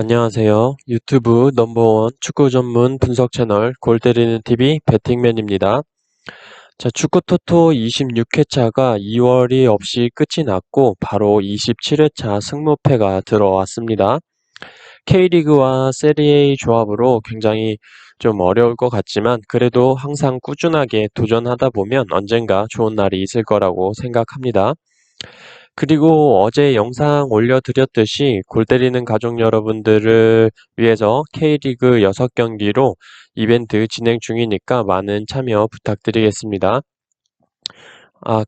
안녕하세요. 유튜브 넘버원 축구 전문 분석 채널 골 때리는 TV 배팅맨입니다. 자, 축구 토토 26회차가 2월이 없이 끝이 났고 바로 27회차 승무패가 들어왔습니다. K리그와 세리A 조합으로 굉장히 좀 어려울 것 같지만 그래도 항상 꾸준하게 도전하다 보면 언젠가 좋은 날이 있을 거라고 생각합니다. 그리고 어제 영상 올려드렸듯이 골 때리는 가족 여러분들을 위해서 K리그 6경기로 이벤트 진행 중이니까 많은 참여 부탁드리겠습니다.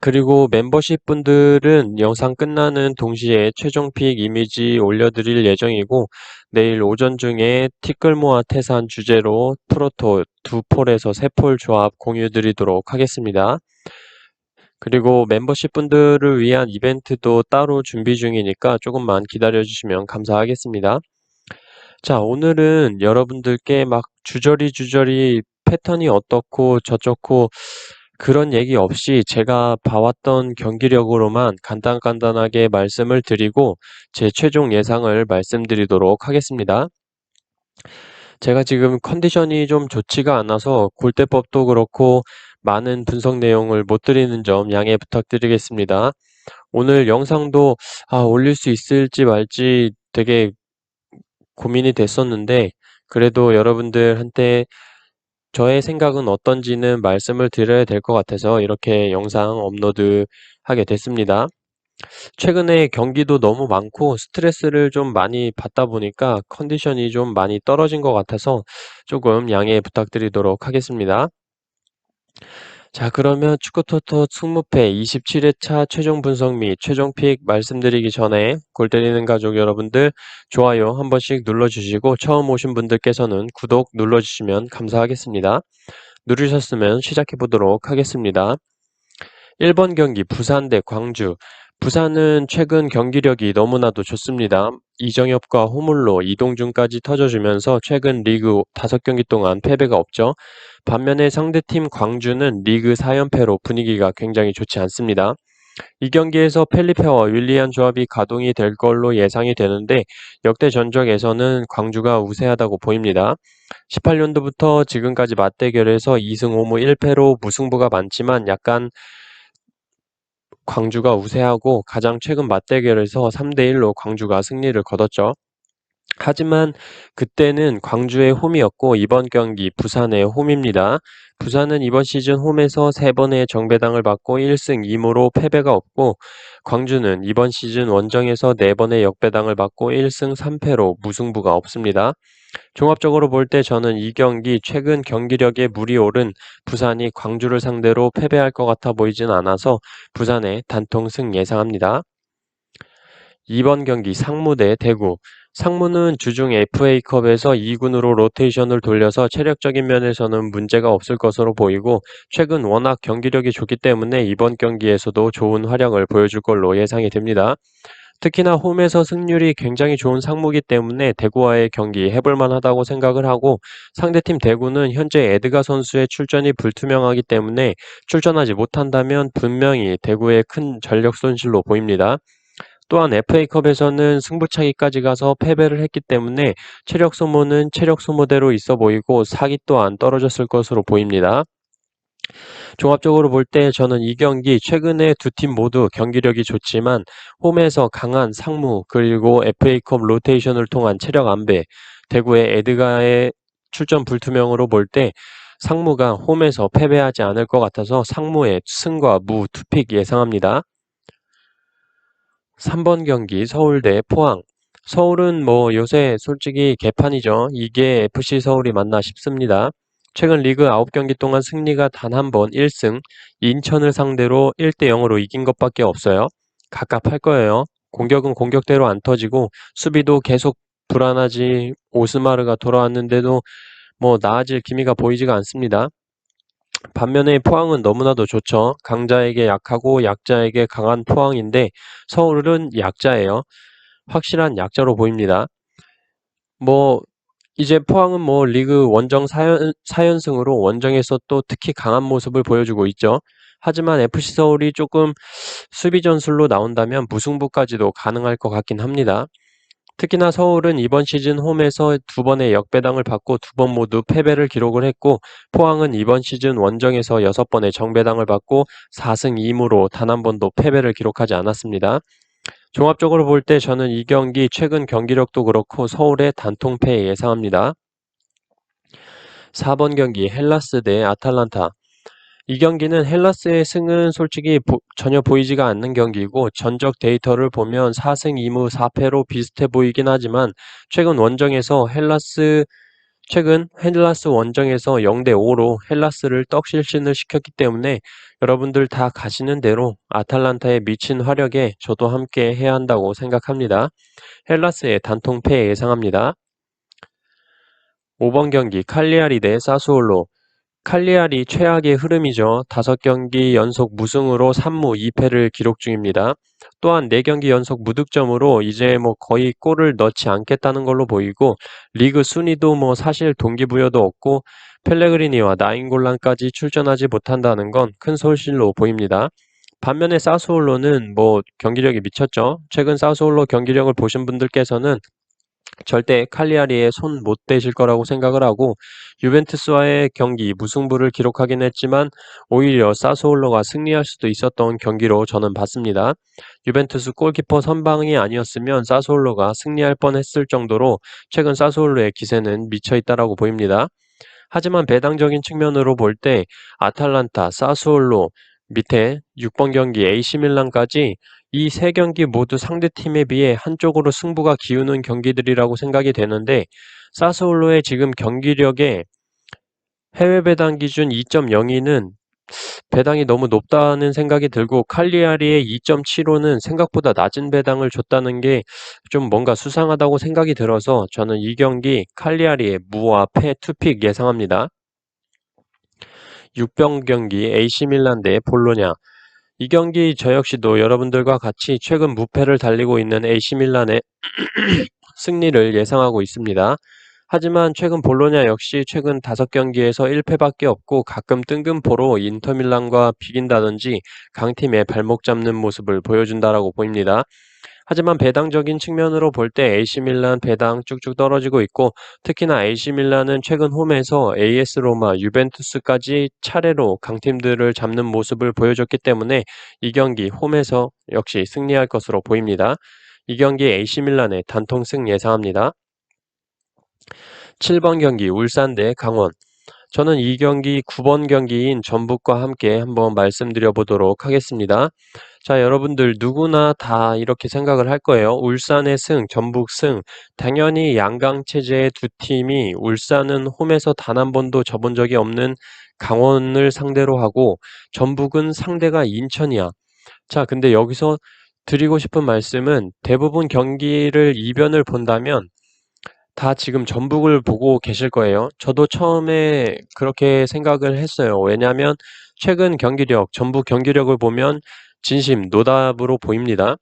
그리고 멤버십 분들은 영상 끝나는 동시에 최종 픽 이미지 올려드릴 예정이고 내일 오전 중에 티끌모아 태산 주제로 프로토 2폴에서 3폴 조합 공유드리도록 하겠습니다. 그리고 멤버십 분들을 위한 이벤트도 따로 준비 중이니까 조금만 기다려주시면 감사하겠습니다. 자, 오늘은 여러분들께 막 주저리 패턴이 어떻고 저쩌고 그런 얘기 없이 제가 봐왔던 경기력으로만 간단하게 말씀을 드리고 제 최종 예상을 말씀드리도록 하겠습니다. 제가 지금 컨디션이 좀 좋지가 않아서 골대법도 그렇고 많은 분석 내용을 못 드리는 점 양해 부탁드리겠습니다. 오늘 영상도 올릴 수 있을지 말지 되게 고민이 됐었는데 그래도 여러분들한테 저의 생각은 어떤지는 말씀을 드려야 될 것 같아서 이렇게 영상 업로드하게 됐습니다. 최근에 경기도 너무 많고 스트레스를 좀 많이 받다 보니까 컨디션이 좀 많이 떨어진 것 같아서 조금 양해 부탁드리도록 하겠습니다. 자, 그러면 축구토토 승무패 27회차 최종 분석 및 최종 픽 말씀드리기 전에 골 때리는 가족 여러분들 좋아요 한 번씩 눌러주시고 처음 오신 분들께서는 구독 눌러주시면 감사하겠습니다. 누르셨으면 시작해 보도록 하겠습니다. 1번 경기 부산 대 광주. 부산은 최근 경기력이 너무나도 좋습니다. 이정엽과 호물로 이동준까지 터져주면서 최근 리그 5경기 동안 패배가 없죠. 반면에 상대팀 광주는 리그 4연패로 분위기가 굉장히 좋지 않습니다. 이 경기에서 펠리페와 윌리안 조합이 가동이 될 걸로 예상이 되는데 역대 전적에서는 광주가 우세하다고 보입니다. 18년도부터 지금까지 맞대결에서 2승 5무 1패로 무승부가 많지만 약간 광주가 우세하고 가장 최근 맞대결에서 3대1로 광주가 승리를 거뒀죠. 하지만 그때는 광주의 홈이었고 이번 경기 부산의 홈입니다. 부산은 이번 시즌 홈에서 3번의 정배당을 받고 1승 2무로 패배가 없고 광주는 이번 시즌 원정에서 4번의 역배당을 받고 1승 3패로 무승부가 없습니다. 종합적으로 볼 때 저는 이 경기 최근 경기력에 물이 오른 부산이 광주를 상대로 패배할 것 같아 보이진 않아서 부산의 단통 승 예상합니다. 2번 경기 상무 대 대구. 상무는 주중 FA컵에서 2군으로 로테이션을 돌려서 체력적인 면에서는 문제가 없을 것으로 보이고 최근 워낙 경기력이 좋기 때문에 이번 경기에서도 좋은 활약을 보여줄 걸로 예상이 됩니다. 특히나 홈에서 승률이 굉장히 좋은 상무기 때문에 대구와의 경기 해볼만 하다고 생각을 하고 상대팀 대구는 현재 에드가 선수의 출전이 불투명하기 때문에 출전하지 못한다면 분명히 대구의 큰 전력 손실로 보입니다. 또한 FA컵에서는 승부차기까지 가서 패배를 했기 때문에 체력 소모는 체력 소모대로 있어 보이고 사기 또한 떨어졌을 것으로 보입니다. 종합적으로 볼 때 저는 이 경기 최근에 두 팀 모두 경기력이 좋지만 홈에서 강한 상무 그리고 FA컵 로테이션을 통한 체력 안배, 대구의 에드가의 출전 불투명으로 볼 때 상무가 홈에서 패배하지 않을 것 같아서 상무의 승과 무 투픽 예상합니다. 3번 경기 서울대 포항. 서울은 요새 솔직히 개판이죠. 이게 FC 서울이 맞나 싶습니다. 최근 리그 9경기 동안 승리가 단 한 번 1승, 인천을 상대로 1대0으로 이긴 것밖에 없어요. 갑갑할 거예요. 공격은 공격대로 안 터지고 수비도 계속 불안하지. 오스마르가 돌아왔는데도 나아질 기미가 보이지가 않습니다. 반면에 포항은 너무나도 좋죠. 강자에게 약하고 약자에게 강한 포항인데 서울은 약자예요. 확실한 약자로 보입니다. 이제 포항은 리그 원정 4연승으로 원정에서 또 특히 강한 모습을 보여주고 있죠. 하지만 FC 서울이 조금 수비 전술로 나온다면 무승부까지도 가능할 것 같긴 합니다. 특히나 서울은 이번 시즌 홈에서 2번의 역배당을 받고 2번 모두 패배를 기록을 했고, 포항은 이번 시즌 원정에서 6번의 정배당을 받고 4승 2무로 단 한 번도 패배를 기록하지 않았습니다. 종합적으로 볼 때 저는 이 경기 최근 경기력도 그렇고 서울의 단통패 예상합니다. 4번 경기 헬라스 대 아탈란타. 이 경기는 헬라스의 승은 솔직히 전혀 보이지가 않는 경기이고, 전적 데이터를 보면 4승 2무 4패로 비슷해 보이긴 하지만 최근 헬라스 원정에서 0대5로 헬라스를 떡실신을 시켰기 때문에 여러분들 다 가시는 대로 아탈란타의 미친 화력에 저도 함께 해야 한다고 생각합니다. 헬라스의 단통패 예상합니다. 5번 경기 칼리아리 대 사수올로. 칼리아리 최악의 흐름이죠. 5경기 연속 무승으로 3무 2패를 기록 중입니다. 또한 4경기 연속 무득점으로 이제 거의 골을 넣지 않겠다는 걸로 보이고, 리그 순위도 사실 동기부여도 없고 펠레그리니와 나인골란까지 출전하지 못한다는 건 큰 손실로 보입니다. 반면에 사스올로는 경기력이 미쳤죠. 최근 사스올로 경기력을 보신 분들께서는 절대 칼리아리에 손 못 대실 거라고 생각을 하고, 유벤투스와의 경기 무승부를 기록하긴 했지만 오히려 사스올로가 승리할 수도 있었던 경기로 저는 봤습니다. 유벤투스 골키퍼 선방이 아니었으면 사스올로가 승리할 뻔했을 정도로 최근 사스올로의 기세는 미쳐 있다라고 보입니다. 하지만 배당적인 측면으로 볼 때 아탈란타, 사스올로, 밑에 6번 경기 AC밀란까지 이 세 경기 모두 상대팀에 비해 한쪽으로 승부가 기우는 경기들이라고 생각이 되는데, 사스올로의 지금 경기력에 해외 배당 기준 2.02는 배당이 너무 높다는 생각이 들고, 칼리아리의 2.75는 생각보다 낮은 배당을 줬다는 게 좀 뭔가 수상하다고 생각이 들어서 저는 이 경기 칼리아리의 무와 패 투픽 예상합니다. 6번 경기 AC밀란 대 볼로냐. 이 경기 저 역시도 여러분들과 같이 최근 무패를 달리고 있는 AC밀란의 승리를 예상하고 있습니다. 하지만 최근 볼로냐 역시 최근 5경기에서 1패밖에 없고 가끔 뜬금포로 인터밀란과 비긴다든지 강팀의 발목 잡는 모습을 보여준다라고 보입니다. 하지만 배당적인 측면으로 볼 때 AC밀란 배당 쭉쭉 떨어지고 있고, 특히나 AC밀란은 최근 홈에서 AS 로마, 유벤투스까지 차례로 강팀들을 잡는 모습을 보여줬기 때문에 이 경기 홈에서 역시 승리할 것으로 보입니다. 이 경기 AC밀란의 단통승 예상합니다. 7번 경기 울산 대 강원. 저는 이 경기 9번 경기인 전북과 함께 한번 말씀드려 보도록 하겠습니다. 자, 여러분들 누구나 다 이렇게 생각을 할 거예요. 울산의 승, 전북 승. 당연히 양강 체제의 두 팀이 울산은 홈에서 단 한 번도 져본 적이 없는 강원을 상대로 하고, 전북은 상대가 인천이야. 자, 근데 여기서 드리고 싶은 말씀은, 대부분 경기를 이변을 본다면 다 지금 전북을 보고 계실 거예요. 저도 처음에 그렇게 생각을 했어요. 왜냐하면 최근 경기력, 전북 경기력을 보면 진심 노답으로 보입니다.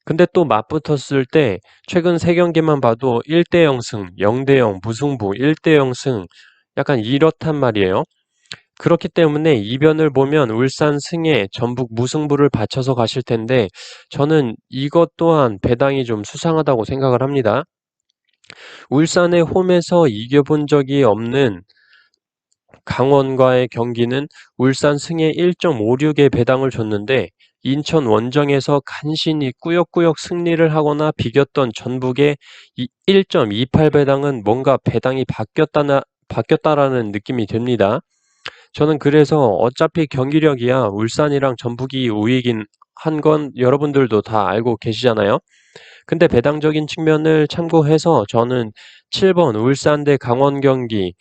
근데 또 맞붙었을 때 최근 3경기만 봐도 1대0 승, 0대0 무승부, 1대0 승, 약간 이렇단 말이에요. 그렇기 때문에 이변을 보면 울산 승에 전북 무승부를 바쳐서 가실 텐데, 저는 이것 또한 배당이 좀 수상하다고 생각을 합니다. 울산의 홈에서 이겨본 적이 없는 강원과의 경기는 울산 승에 1.56의 배당을 줬는데, 인천 원정에서 간신히 꾸역꾸역 승리를 하거나 비겼던 전북의 1.28 배당은 뭔가 배당이 바뀌었다라는 느낌이 듭니다. 저는 그래서 어차피 경기력이야 울산이랑 전북이 우위긴 한 건 여러분들도 다 알고 계시잖아요. 근데 배당적인 측면을 참고해서 저는 7번 울산 대 강원 경기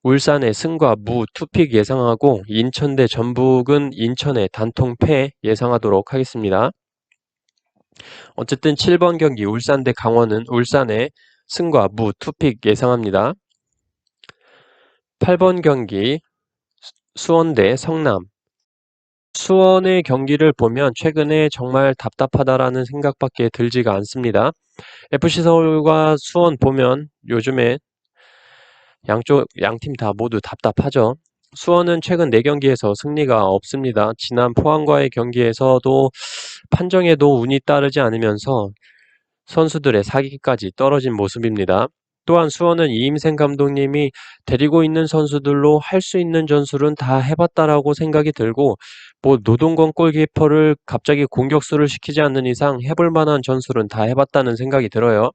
울산의 승과 무 투픽 예상하고, 인천 대 전북은 인천의 단통패 예상하도록 하겠습니다. 어쨌든 7번 경기 울산 대 강원은 울산의 승과 무 투픽 예상합니다. 8번 경기 수원 대 성남. 수원의 경기를 보면 최근에 정말 답답하다라는 생각밖에 들지가 않습니다. FC 서울과 수원 보면 요즘에 양팀 다 모두 답답하죠. 수원은 최근 4경기에서 승리가 없습니다. 지난 포항과의 경기에서도 판정에도 운이 따르지 않으면서 선수들의 사기까지 떨어진 모습입니다. 또한 수원은 이임생 감독님이 데리고 있는 선수들로 할 수 있는 전술은 다 해봤다라고 생각이 들고, 뭐 노동건 골키퍼를 갑자기 공격수를 시키지 않는 이상 해볼 만한 전술은 다 해봤다는 생각이 들어요.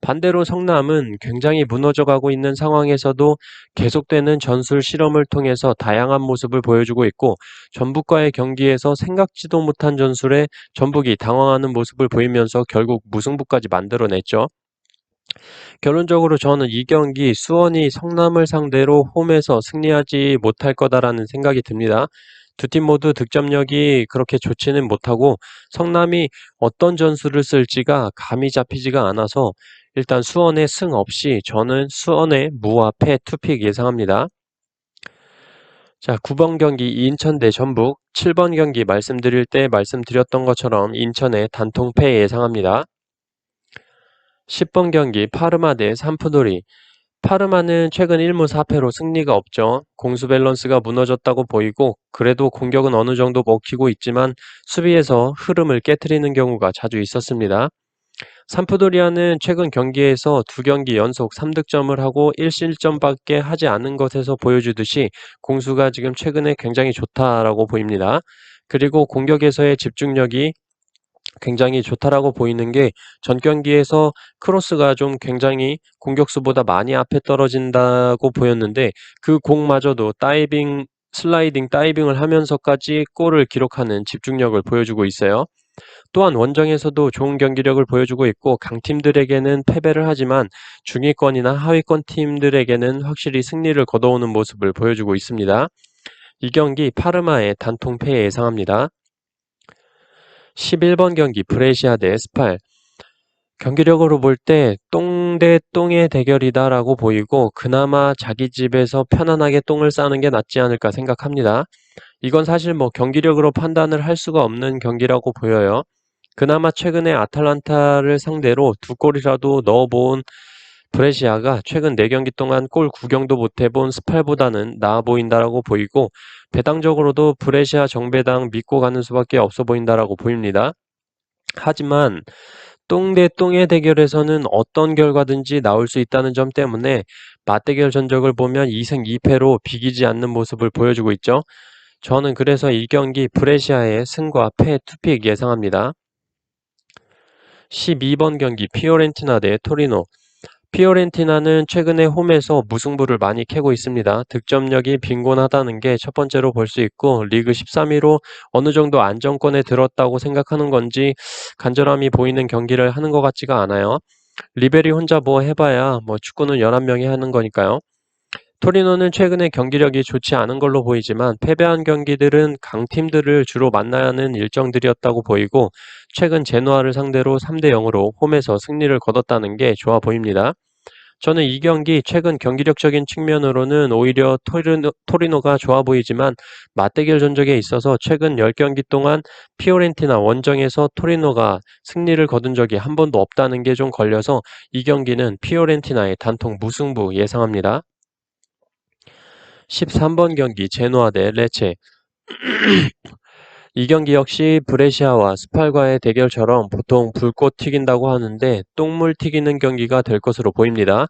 반대로 성남은 굉장히 무너져가고 있는 상황에서도 계속되는 전술 실험을 통해서 다양한 모습을 보여주고 있고, 전북과의 경기에서 생각지도 못한 전술에 전북이 당황하는 모습을 보이면서 결국 무승부까지 만들어냈죠. 결론적으로 저는 이 경기 수원이 성남을 상대로 홈에서 승리하지 못할 거다라는 생각이 듭니다. 두 팀 모두 득점력이 그렇게 좋지는 못하고 성남이 어떤 전술을 쓸지가 감이 잡히지가 않아서 일단 수원의 승 없이 저는 수원의 무와 패 투픽 예상합니다. 자, 9번 경기 인천 대 전북, 7번 경기 말씀드릴 때 말씀드렸던 것처럼 인천의 단통패 예상합니다. 10번 경기 파르마 대 삼프도리. 파르마는 최근 1무 4패로 승리가 없죠. 공수 밸런스가 무너졌다고 보이고 그래도 공격은 어느 정도 먹히고 있지만 수비에서 흐름을 깨트리는 경우가 자주 있었습니다. 삼프도리아는 최근 경기에서 2경기 연속 3득점을 하고 1실점밖에 하지 않은 것에서 보여주듯이 공수가 지금 최근에 굉장히 좋다라고 보입니다. 그리고 공격에서의 집중력이 굉장히 좋다라고 보이는 게 전 경기에서 크로스가 좀 굉장히 공격수보다 많이 앞에 떨어진다고 보였는데 그 공마저도 슬라이딩 다이빙을 하면서까지 골을 기록하는 집중력을 보여주고 있어요. 또한 원정에서도 좋은 경기력을 보여주고 있고 강팀들에게는 패배를 하지만 중위권이나 하위권 팀들에게는 확실히 승리를 거둬오는 모습을 보여주고 있습니다. 이 경기 파르마의 단통패 예상합니다. 11번 경기 브레시아 대 스팔. 경기력으로 볼 때 똥 대 똥의 대결이다라고 보이고 그나마 자기 집에서 편안하게 똥을 싸는 게 낫지 않을까 생각합니다. 이건 사실 뭐 경기력으로 판단을 할 수가 없는 경기라고 보여요. 그나마 최근에 아탈란타를 상대로 2골이라도 넣어본 브레시아가 최근 4경기 동안 골 구경도 못해본 스팔보다는 나아 보인다라고 보이고 배당적으로도 브레시아 정배당 믿고 가는 수밖에 없어 보인다라고 보입니다. 하지만 똥 대 똥의 대결에서는 어떤 결과든지 나올 수 있다는 점 때문에 맞대결 전적을 보면 2승 2패로 비기지 않는 모습을 보여주고 있죠. 저는 그래서 이 경기 브레시아의 승과 패 투픽 예상합니다. 12번 경기 피오렌티나 대 토리노. 피오렌티나는 최근에 홈에서 무승부를 많이 캐고 있습니다. 득점력이 빈곤하다는 게 첫 번째로 볼 수 있고 리그 13위로 어느 정도 안정권에 들었다고 생각하는 건지 간절함이 보이는 경기를 하는 것 같지가 않아요. 리베리 혼자 뭐 해봐야 뭐 축구는 11명이 하는 거니까요. 토리노는 최근에 경기력이 좋지 않은 걸로 보이지만 패배한 경기들은 강팀들을 주로 만나야 하는 일정들이었다고 보이고 최근 제노아를 상대로 3대 0으로 홈에서 승리를 거뒀다는 게 좋아 보입니다. 저는 이 경기 최근 경기력적인 측면으로는 오히려 토리노가 좋아 보이지만 맞대결 전적에 있어서 최근 10경기 동안 피오렌티나 원정에서 토리노가 승리를 거둔 적이 한 번도 없다는 게 좀 걸려서 이 경기는 피오렌티나의 단통 무승부 예상합니다. 13번 경기 제노아 대 레체. 이 경기 역시 브레시아와 스팔과의 대결처럼 보통 불꽃 튀긴다고 하는데 똥물 튀기는 경기가 될 것으로 보입니다.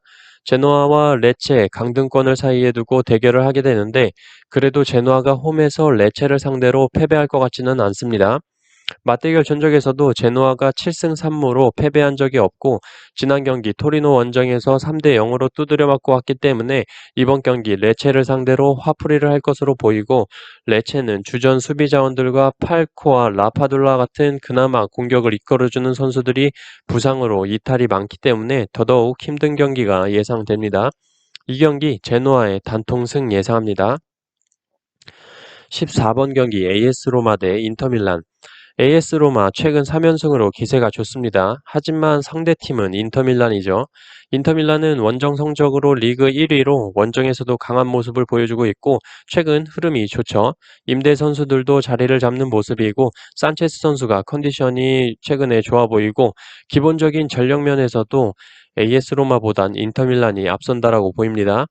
제노아와 레체 강등권을 사이에 두고 대결을 하게 되는데 그래도 제노아가 홈에서 레체를 상대로 패배할 것 같지는 않습니다. 맞대결 전적에서도 제노아가 7승 3무로 패배한 적이 없고 지난 경기 토리노 원정에서 3대 0으로 두드려 맞고 왔기 때문에 이번 경기 레체를 상대로 화풀이를 할 것으로 보이고 레체는 주전 수비 자원들과 팔코와 라파둘라 같은 그나마 공격을 이끌어주는 선수들이 부상으로 이탈이 많기 때문에 더더욱 힘든 경기가 예상됩니다. 이 경기 제노아의 단통승 예상합니다. 14번 경기 AS 로마 대 인터밀란. AS 로마 최근 3연승으로 기세가 좋습니다. 하지만 상대팀은 인터밀란이죠. 인터밀란은 원정 성적으로 리그 1위로 원정에서도 강한 모습을 보여주고 있고 최근 흐름이 좋죠. 임대 선수들도 자리를 잡는 모습이고 산체스 선수가 컨디션이 최근에 좋아 보이고 기본적인 전력 면에서도 AS 로마보단 인터밀란이 앞선다라고 보입니다.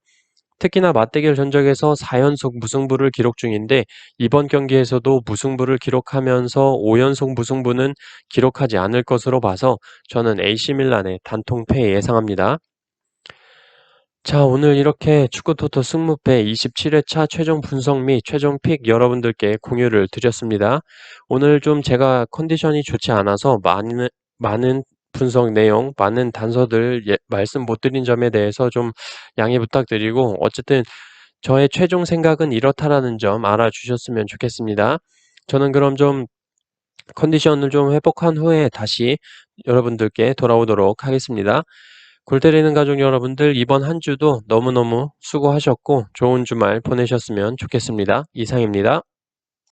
특히나 맞대결 전적에서 4연속 무승부를 기록 중인데 이번 경기에서도 무승부를 기록하면서 5연속 무승부는 기록하지 않을 것으로 봐서 저는 AC 밀란의 단통 패 예상합니다. 자, 오늘 이렇게 축구토토 승무패 27회차 최종 분석 및 최종 픽 여러분들께 공유를 드렸습니다. 오늘 좀 제가 컨디션이 좋지 않아서 많은 분석 내용, 많은 단서들 말씀 못 드린 점에 대해서 좀 양해 부탁드리고 어쨌든 저의 최종 생각은 이렇다라는 점 알아주셨으면 좋겠습니다. 저는 그럼 좀 컨디션을 좀 회복한 후에 다시 여러분들께 돌아오도록 하겠습니다. 골 때리는 가족 여러분들 이번 한 주도 너무너무 수고하셨고 좋은 주말 보내셨으면 좋겠습니다. 이상입니다.